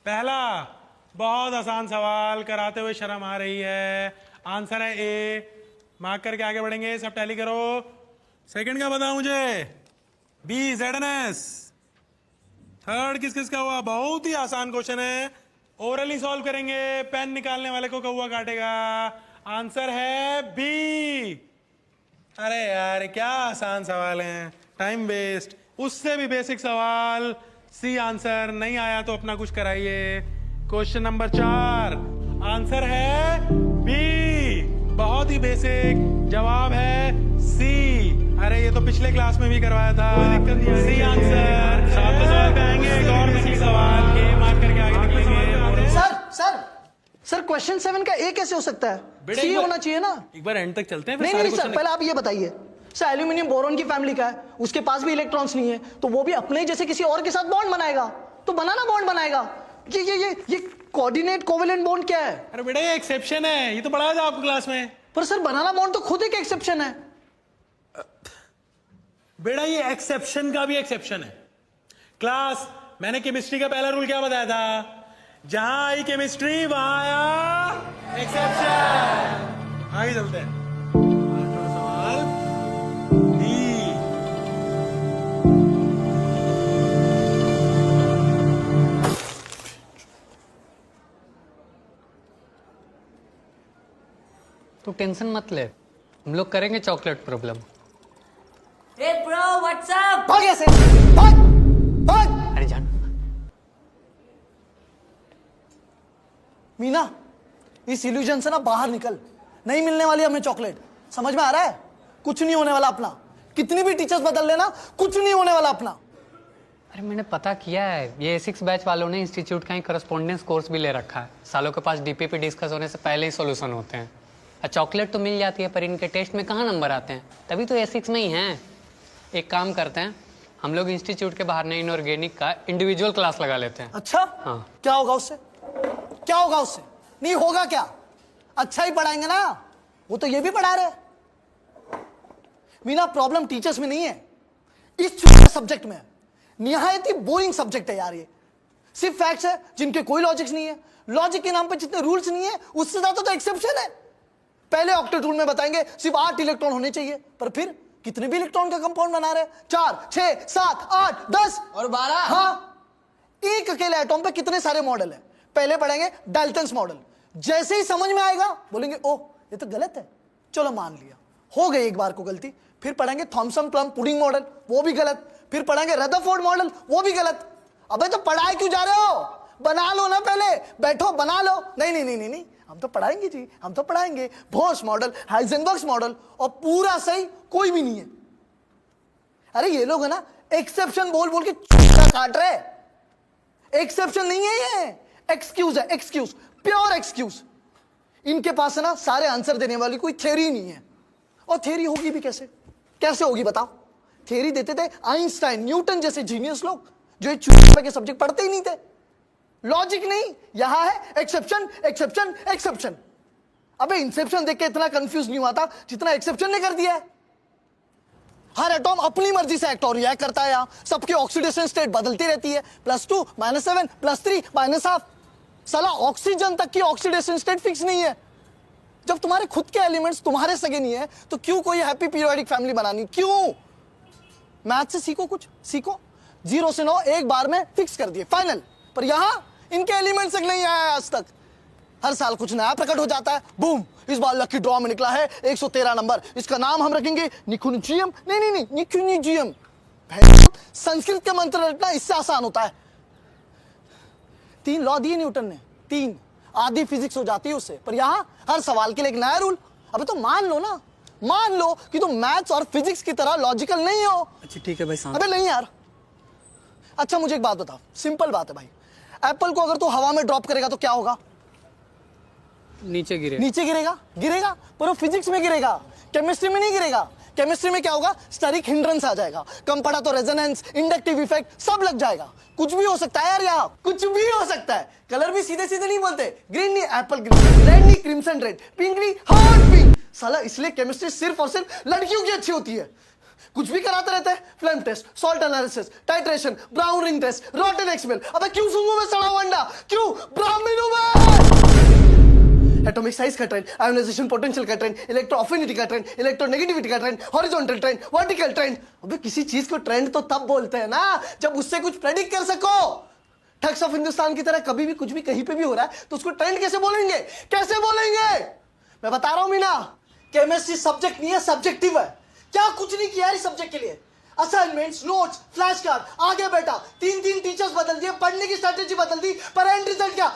पहला बहुत आसान सवाल कराते हुए शर्म आ रही है। आंसर है ए। मार्क करके आगे बढ़ेंगे, सब टैली करो। सेकंड का बताओ मुझे, बी ZNS। थर्ड किस किस का हुआ? बहुत ही आसान क्वेश्चन है, ओरली सॉल्व करेंगे। पेन निकालने वाले को कौवा काटेगा। आंसर है बी। अरे यार क्या आसान सवाल है, टाइम वेस्ट। उससे भी बेसिक सवाल, सी आंसर। नहीं आया तो अपना कुछ कराइए। क्वेश्चन नंबर 4, आंसर है बी। बहुत ही बेसिक, जवाब है सी। अरे ये तो पिछले क्लास में भी करवाया था, कोई दिक्कत नहीं। C answer. साथ सवाल कहेंगे, एक और बेसिक सवाल, ए मार्क करके आगे निकलेंगे। सर क्वेश्चन 7 का ए कैसे हो सकता है? सी होना चाहिए ना। एक बार एंड तक चलते हैं, फिर नहीं सर, पहले आप ये बताइए सर, एल्यूमिनियम बोरोन की फैमिली का है, उसके पास भी इलेक्ट्रॉन्स नहीं है, तो वो भी अपने जैसे किसी और के साथ बॉन्ड बनाएगा, तो बनाना बॉन्ड बनाएगा। ये कोऑर्डिनेट कोवेलेंट बॉन्ड क्या है? अरे बेटा ये एक्सेप्शन है, ये तो पढ़ाया था आपको क्लास में। पर सर बनाना बॉन्ड तो खुद एक एक्सेप्शन है। बेटा ये एक्सेप्शन का भी एक्सेप्शन है। क्लास मैंने केमिस्ट्री का पहला रूल क्या बताया था? जहां आई केमिस्ट्री वहां आया एक्सेप्शन। आगे चलते हैं। सवाल डी। तू टेंशन मत ले, हम लोग करेंगे chocolate problem. Hey bro, what's up? भाग ऐसे, भाग भाग। अरे जान, मीना, इस इल्यूजन से ना बाहर निकल। नहीं मिलने वाली हमें चॉकलेट, समझ में आ रहा है? कुछ नहीं होने वाला अपना, कितनी भी टीचर्स बदल लेना, कुछ नहीं होने वाला अपना। अरे मैंने पता किया है, ये A6 बैच वालों ने इंस्टीट्यूट का ही करस्पॉन्डेंस कोर्स भी ले रखा है। सालों के पास DPP डिस्कस होने से पहले ही सॉल्यूशन होते हैं। चॉकलेट तो मिल जाती है, पर इनके टेस्ट में कहाँ नंबर आते हैं, तभी तो A6 में ही हैं। एक काम करते हैं, हम लोग इंस्टीट्यूट के बाहर ने इनऑर्गेनिक का इंडिविजुअल क्लास लगा लेते हैं। अच्छा हाँ। क्या होगा उससे? क्या होगा उससे? नहीं होगा क्या? अच्छा ही पढ़ाएंगे ना, वो तो ये भी पढ़ा रहे। मीना प्रॉब्लम टीचर्स में नहीं है, इस सब्जेक्ट में है। निहायत ही बोरिंग सब्जेक्ट है यार ये। सिर्फ फैक्ट्स है जिनके कोई लॉजिक्स नहीं है। लॉजिक के नाम पे जितने रूल्स नहीं है, उससे ज्यादा तो एक्सेप्शन है। पहले ऑक्टेट रूल में बताएंगे सिर्फ 8 इलेक्ट्रॉन होने चाहिए, पर फिर कितने भी इलेक्ट्रॉन का कंपाउंड बना रहे हैं? 4, 6, 7, 8, 10 और 12। हाँ, एक अकेले एटॉम पे कितने सारे मॉडल हैं। पहले पढ़ेंगे डाल्टन्स मॉडल, जैसे ही समझ में आएगा बोलेंगे ओह ये तो गलत है, चलो मान लिया, हो गई एक बार को गलती। फिर पढ़ेंगे थॉमसन प्लम पुडिंग मॉडल, वो भी गलत। फिर पढ़ेंगे रदरफोर्ड मॉडल, वो भी गलत। अबे तो पढ़ाए क्यों जा रहे हो? बना लो ना, पहले बैठो बना लो। नहीं नहीं नहीं नहीं नहीं, हम तो पढ़ाएंगे जी, हम तो पढ़ाएंगे। बोर्स मॉडल, हाइजेनबर्ग मॉडल, और पूरा सही कोई भी नहीं है। अरे ये लोग है ना एक्सेप्शन बोल बोल के काट रहे। एक्सेप्शन नहीं है ये, एक्सक्यूज है, एक्सक्यूज, प्योर एक्सक्यूज। इनके पास है ना सारे आंसर देने वाली कोई थ्योरी नहीं है। और थ्योरी होगी भी कैसे? कैसे होगी बताओ? थ्योरी देते थे आइंस्टाइन, न्यूटन जैसे जीनियस लोग, जो के सब्जेक्ट पढ़ते ही नहीं थे। लॉजिक नहीं, यहां है एक्सेप्शन एक्सेप्शन एक्सेप्शन। अबे इंसेप्शन देख के इतना कंफ्यूज नहीं हुआ था जितना एक्सेप्शन ने कर दिया है। हर एटॉम अपनी मर्जी से एक्ट और रिएक्ट करता है। यहां सबकी ऑक्सीडेशन स्टेट बदलती रहती है, +2, -7, +3, -12। साला ऑक्सीजन तक की ऑक्सीडेशन स्टेट फिक्स नहीं है। जब तुम्हारे खुद के एलिमेंट्स तुम्हारे सगे नहीं है, तो क्यों कोई हैप्पी पीरियोडिक फैमिली बनानी? क्यों? मैथ से सीखो, कुछ सीखो। 0 से 9 एक बार में फिक्स कर दिए, फाइनल। पर यहां इनके एलिमेंट्स तक नहीं आया आज तक। हर साल कुछ नया प्रकट हो जाता है। बूम, इस बार लकी ड्रॉ में निकला है 113 नंबर, इसका नाम हम रखेंगे निकुंजियम। नहीं नहीं नहीं, निकुंजियम। संस्कृत के मंत्र रटना इससे आसान होता है। 3 लॉ दिए न्यूटन ने, 3 आधी फिजिक्स हो जाती है उससे। पर यहां हर सवाल के लिए एक नया रूल। अबे तो मान लो ना, मान लो कि तुम मैथ्स और फिजिक्स की तरह लॉजिकल नहीं हो। अच्छा ठीक है भाई साहब। अबे नहीं यार। अच्छा मुझे एक बात बताओ, सिंपल बात है भाई। एप्पल को अगर तू हवा में ड्रॉप करेगा तो क्या होगा? नीचे गिरे। नीचे गिरेगा, गिरेगा, पर वो फिजिक्स में गिरेगा, केमिस्ट्री में नहीं गिरेगा। केमिस्ट्री में क्या होगा? स्टेरिक हिंड्रेंस आ जाएगा। कम पड़ा तो रेजोनेंस, इंडक्टिव इफेक्ट सब लग जाएगा। कुछ भी हो सकता है यार, यहाँ कुछ भी हो सकता है। कलर भी सीधे सीधे नहीं बोलते, ग्रीन नहीं एप्पल ग्रीन, रेड नहीं क्रिम्सन रेड, पिंक नहीं हॉट पिंक। साला इसलिए केमिस्ट्री सिर्फ और सिर्फ लड़कियों की अच्छी होती है। कुछ भी कराते रहते हैं, flame test, salt analysis, titration, brown ring test, rotten expel. अबे क्यों सूंघूं मैं सड़ा हुआ अंडा? क्यों? एटॉमिक साइज का ट्रेंड, आयोनाइजेशन पोटेंशियल का ट्रेंड, इलेक्ट्रो अफिनिटी का ट्रेंड, इलेक्ट्रोनेगेटिविटी का trend, horizontal trend, vertical trend. अबे किसी चीज को ट्रेंड तो तब बोलते हैं ना जब उससे कुछ प्रेडिक्ट कर सको। ठग्स ऑफ हिंदुस्तान की तरह कभी भी कुछ भी कहीं पे भी हो रहा है तो उसको ट्रेंड कैसे बोलेंगे? कैसे बोलेंगे? मैं बता रहा हूं मीना, केमिस्ट्री सब्जेक्ट नहीं है, सब्जेक्टिव है। क्या कुछ नहीं किया इस सब्जेक्ट के लिए? असाइनमेंट्स, नोट्स, फ्लैश कार्ड, आगे बेटा 3 टीचर्स बदल दिए, पढ़ने की स्ट्रेटेजी बदल दी, पर एंड रिजल्ट क्या?